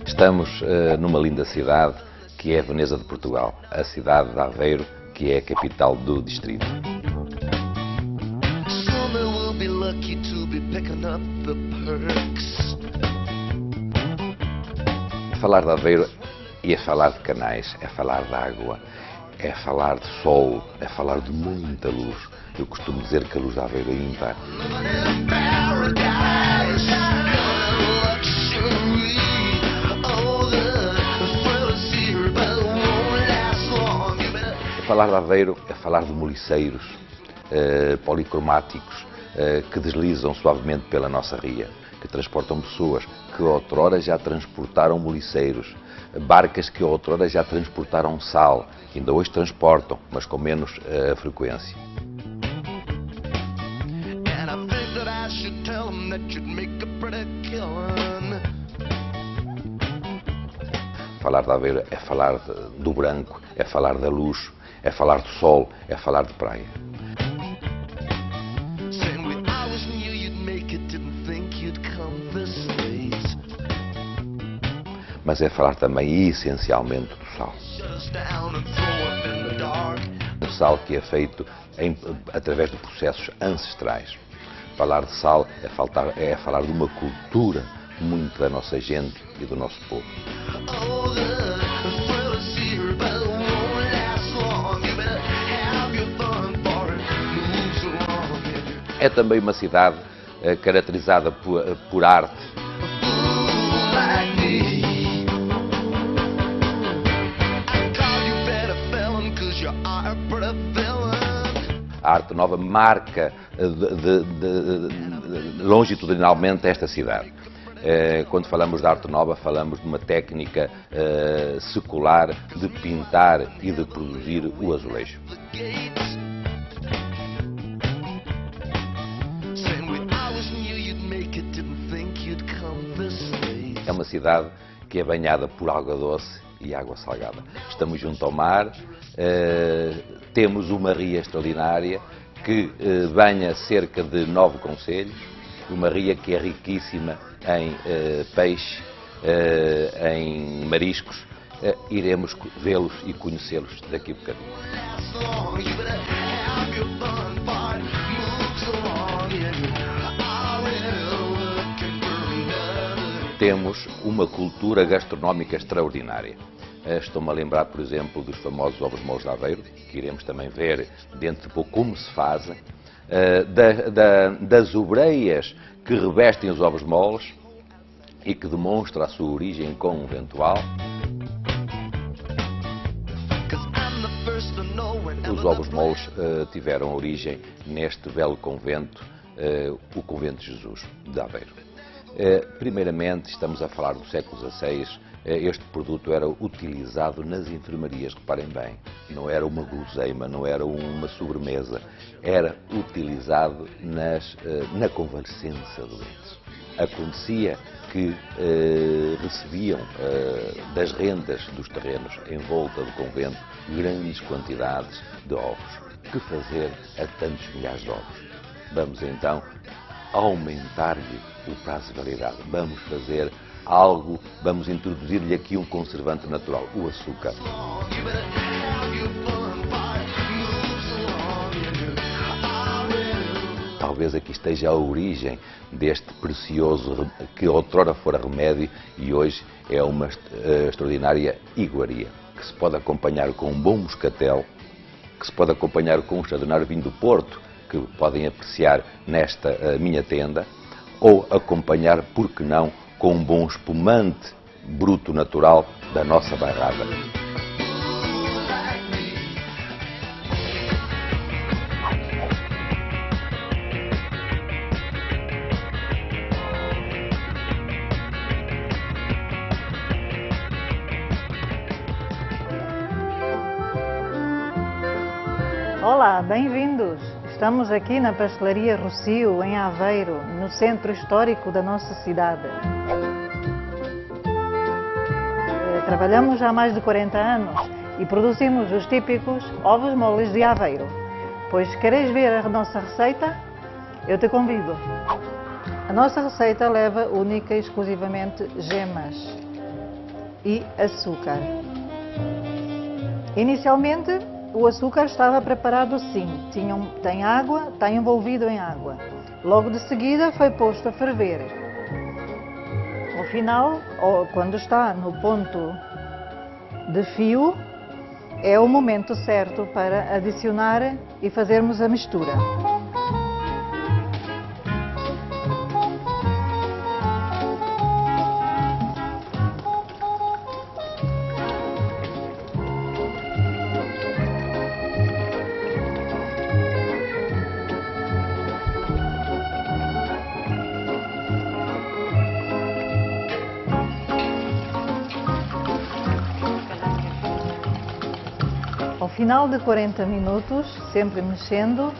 Estamos numa linda cidade que é a Veneza de Portugal, a cidade de Aveiro, que é a capital do distrito. Falar de Aveiro é falar de canais, é falar de água, é falar de sol, é falar de muita luz. Eu costumo dizer que a luz de Aveiro é ímpar. Falar de Aveiro é falar de moliceiros policromáticos que deslizam suavemente pela nossa ria, que transportam pessoas que outrora já transportaram moliceiros, barcas que outrora já transportaram sal, que ainda hoje transportam, mas com menos frequência. Falar de Aveiro é falar do branco, é falar da luz, é falar do sol, é falar de praia. Mas é falar também e essencialmente do sal. O sal que é feito através de processos ancestrais. Falar de sal é falar de uma cultura muito da nossa gente e do nosso povo. É também uma cidade caracterizada por arte. A Arte Nova marca longitudinalmente esta cidade. Quando falamos de Arte Nova, falamos de uma técnica secular de pintar e de produzir o azulejo. É uma cidade que é banhada por água doce e água salgada. Estamos junto ao mar, temos uma ria extraordinária que banha cerca de 9 concelhos, uma ria que é riquíssima em peixe, em mariscos. Iremos vê-los e conhecê-los daqui a bocadinho. Temos uma cultura gastronómica extraordinária. Estou-me a lembrar, por exemplo, dos famosos ovos moles de Aveiro, que iremos também ver dentro de pouco como se fazem, das obreias que revestem os ovos moles e que demonstra a sua origem conventual. Os ovos moles tiveram origem neste belo convento, o Convento de Jesus de Aveiro. Primeiramente, estamos a falar do século XVI, este produto era utilizado nas enfermarias, reparem bem, não era uma guloseima, não era uma sobremesa, era utilizado na convalescença doentes. Acontecia que recebiam das rendas dos terrenos em volta do convento grandes quantidades de ovos. Que fazer a tantos milhares de ovos? Vamos então aumentar-lhe o prazo de validade. Vamos fazer algo, vamos introduzir-lhe aqui um conservante natural, o açúcar. Talvez aqui esteja a origem deste precioso, que outrora fora remédio e hoje é uma extraordinária iguaria, que se pode acompanhar com um bom moscatel, que se pode acompanhar com um extraordinário vinho do Porto, que podem apreciar nesta minha tenda, ou acompanhar, por que não, com um bom espumante bruto natural da nossa bairrada. Olá, bem-vindos! Estamos aqui na Pastelaria Rocio, em Aveiro, no centro histórico da nossa cidade. Trabalhamos há mais de 40 anos e produzimos os típicos ovos moles de Aveiro. Pois, queres ver a nossa receita? Eu te convido. A nossa receita leva única e exclusivamente gemas e açúcar. Inicialmente, o açúcar estava preparado assim, tem água, está envolvido em água. Logo de seguida foi posto a ferver. Ao final, quando está no ponto de fio, é o momento certo para adicionar e fazermos a mistura. Ao final de 40 minutos, sempre mexendo,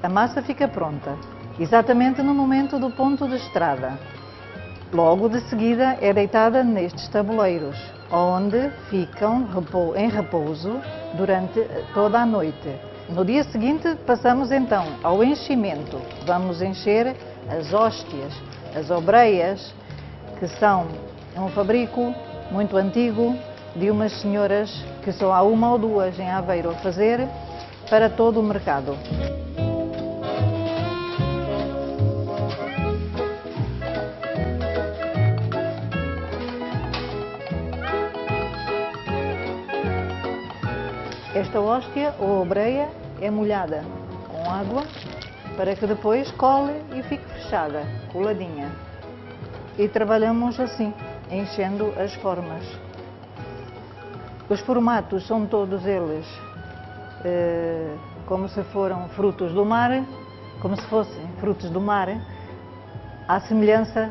a massa fica pronta, exatamente no momento do ponto de estrada. Logo de seguida é deitada nestes tabuleiros, onde ficam em repouso durante toda a noite. No dia seguinte passamos então ao enchimento. Vamos encher as hóstias, as obreias, que são um fabrico muito antigo, de umas senhoras que só há uma ou duas em Aveiro a fazer para todo o mercado. Esta hóstia ou obreia é molhada com água para que depois cole e fique fechada, coladinha. E trabalhamos assim, enchendo as formas. Os formatos são todos eles como se foram frutos do mar, como se fossem frutos do mar, à semelhança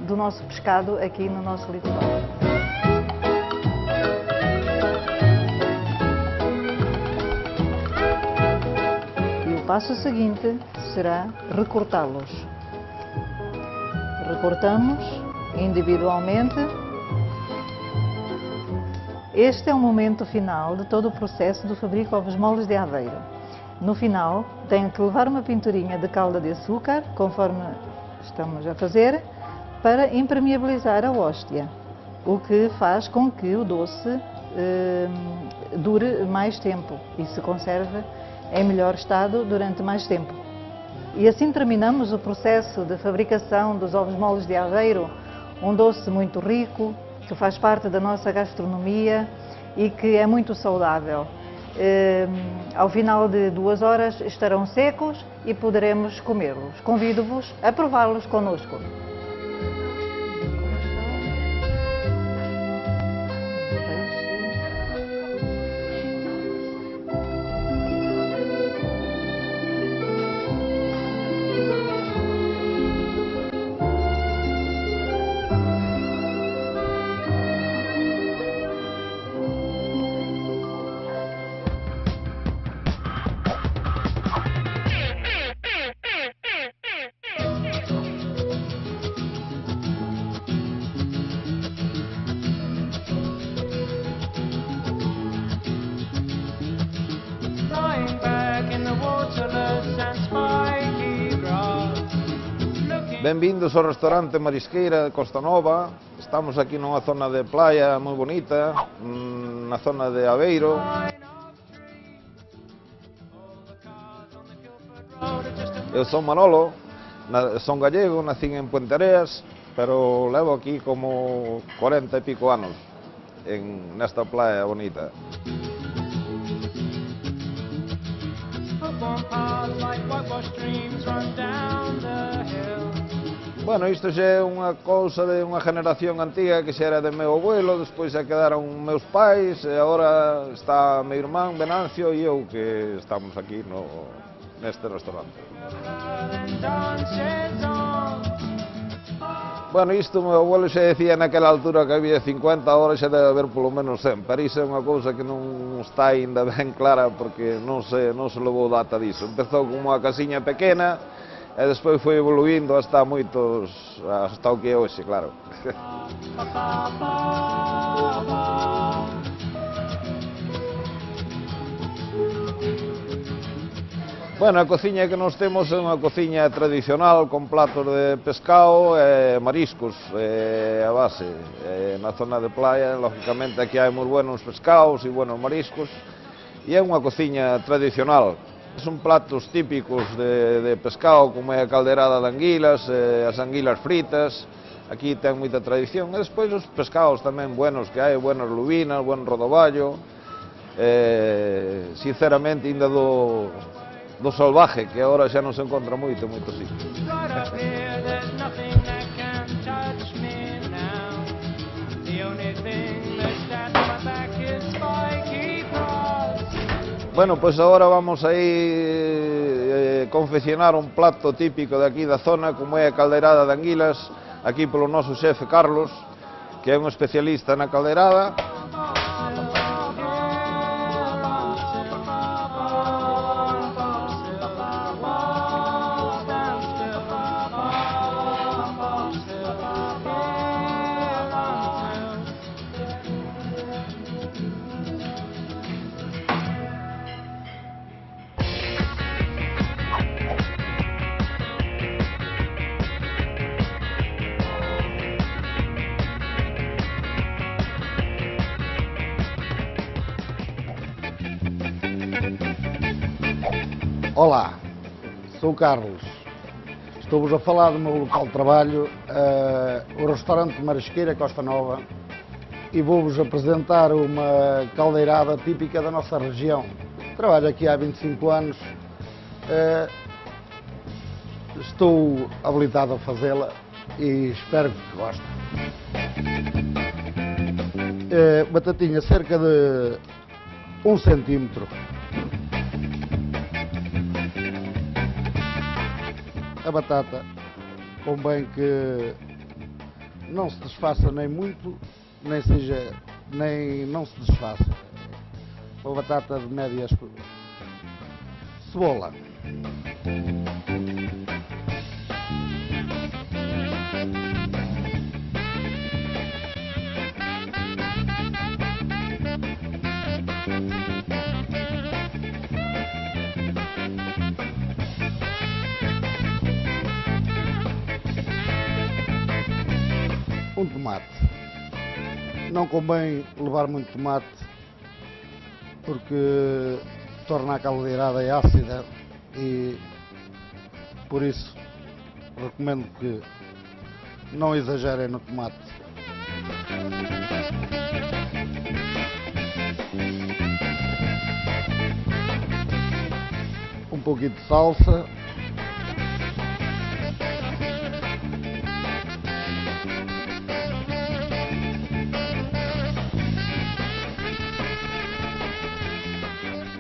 do nosso pescado aqui no nosso litoral. E o passo seguinte será recortá-los. Recortamos individualmente. Este é o momento final de todo o processo do fabrico ovos moles de Aveiro. No final, tenho que levar uma pinturinha de calda de açúcar, conforme estamos a fazer, para impermeabilizar a hóstia, o que faz com que o doce dure mais tempo e se conserve em melhor estado durante mais tempo. E assim terminamos o processo de fabricação dos ovos moles de Aveiro, um doce muito rico, que faz parte da nossa gastronomia e que é muito saudável. Ao final de 2 horas estarão secos e poderemos comê-los. Convido-vos a prová-los connosco. Benvindos ao restaurante Marisqueira de Costa Nova. Estamos aquí nunha zona de playa moi bonita, na zona de Aveiro. Eu son Manolo, son gallego, nacín en Puenteareas, pero levo aquí como 40 e pico anos nesta playa bonita. Bueno, isto xa é unha cousa de unha generación antiga que xa era de meu abuelo, despois xa quedaron meus pais, e agora está meu irmán Venancio e eu que estamos aquí neste restaurante. Bueno, isto meu abuelo xa decía naquela altura que había 50 horas, xa debe haber polo menos 100, pero iso é unha cousa que non está ainda ben clara porque non se levou data diso. Empezou como unha casiña pequena, e despois foi evoluindo hasta o que é hoxe, claro. Bueno, a cociña que nos temos é unha cociña tradicional con platos de pescado e mariscos a base. Na zona de playa, lógicamente, aquí hai moi buenos pescados e buenos mariscos e é unha cociña tradicional. Son platos típicos de pescado, como é a caldeirada de anguilas, as anguilas fritas, aquí ten moita tradición. E despois os pescados tamén buenos que hai, buenas lubinas, buen rodoballo, sinceramente, ainda do salvaje, que agora xa non se encontra moito sí. Bueno, pois agora vamos a ir confeccionar un plato típico de aquí da zona, como é a caldeirada de anguilas, aquí polo noso xefe Carlos, que é un especialista na caldeirada. Olá, sou o Carlos. Estou-vos a falar do meu local de trabalho, o restaurante Marisqueira Costa Nova, e vou-vos apresentar uma caldeirada típica da nossa região. Trabalho aqui há 25 anos, estou habilitado a fazê-la e espero que gostem. Batatinha cerca de 1 centímetro. A batata convém que não se desfaça nem muito, nem não se desfaça. Uma batata de médias. Cebola. Um tomate. Não convém levar muito tomate porque torna a caldeirada ácida e por isso recomendo que não exagerem no tomate. Um pouquinho de salsa.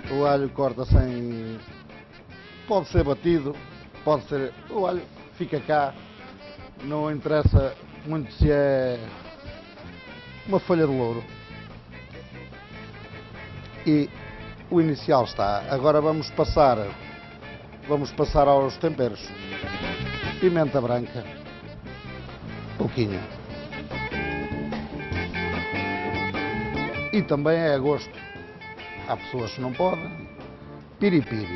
O alho corta-se em... pode ser batido, pode ser... o alho fica cá, não interessa muito se é uma folha de louro. E o inicial está. Agora vamos passar aos temperos. Pimenta branca, pouquinho. E também é a gosto. Há pessoas que não podem. Piripiri.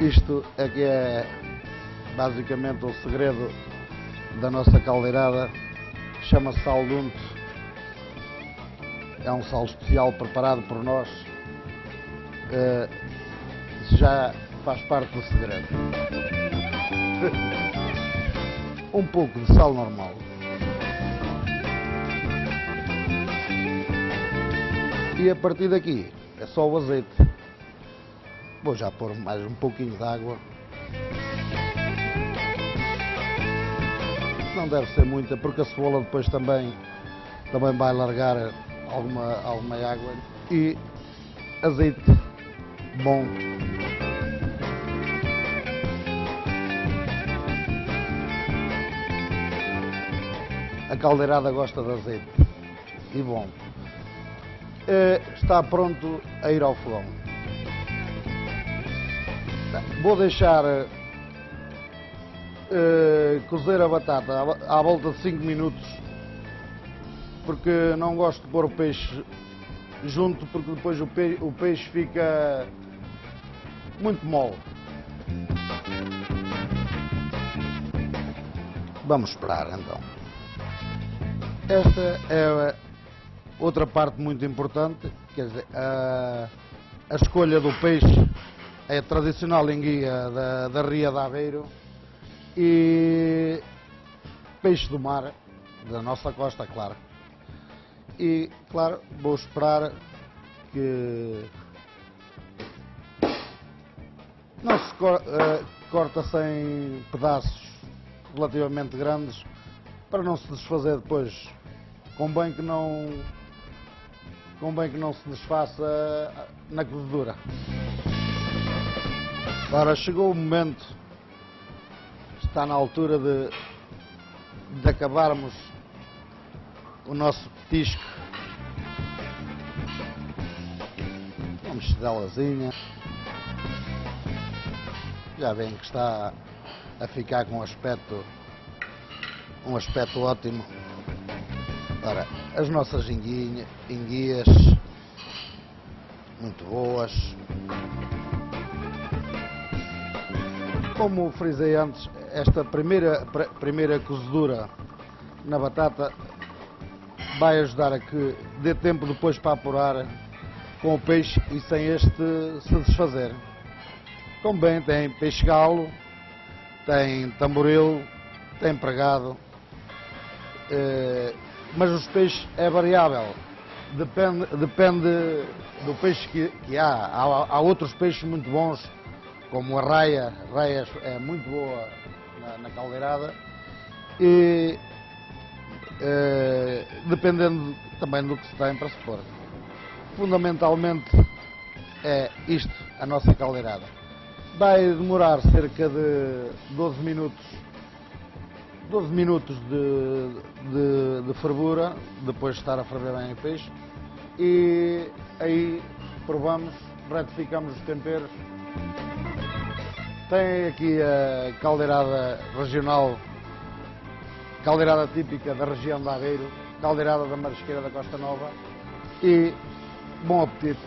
Isto é que é basicamente o segredo da nossa caldeirada. Chama-se sal de unto. É um sal especial preparado por nós. Já faz parte do segredo. Um pouco de sal normal. E a partir daqui é só o azeite. Vou já pôr mais um pouquinho de água. Não deve ser muita, porque a cebola depois também vai largar alguma água. E azeite bom. A caldeirada gosta de azeite e bom. Está pronto a ir ao fogão. Vou deixar cozer a batata à volta de 5 minutos, porque não gosto de pôr o peixe junto, porque depois o peixe fica muito mole. Vamos esperar então. Esta é outra parte muito importante, quer dizer, a escolha do peixe é a tradicional enguia da Ria de Aveiro e peixe do mar, da nossa costa, claro. E, claro, vou esperar que não se corta sem pedaços relativamente grandes, para não se desfazer depois. Convém que não se desfaça na cozedura. Agora chegou o momento, está na altura de acabarmos o nosso petisco. Uma mexidelazinha. Já veem que está a ficar com um aspecto ótimo. Ora, as nossas enguias, muito boas. Como frisei antes, esta primeira cozedura na batata vai ajudar a que dê tempo depois para apurar com o peixe e sem este se desfazer. Como bem, tem peixe galo, tem tamboril, tem pregado, mas os peixes é variável, depende do peixe que há. Há outros peixes muito bons, como a raia é muito boa na caldeirada, e dependendo também do que se tem para se pôr. Fundamentalmente é isto, a nossa caldeirada. Vai demorar cerca de 12 minutos de fervura, depois de estar a ferver bem o peixe, e aí provamos, retificamos os temperos. Tem aqui a caldeirada regional, caldeirada típica da região de Aveiro, caldeirada da Marisqueira da Costa Nova, e bom apetite!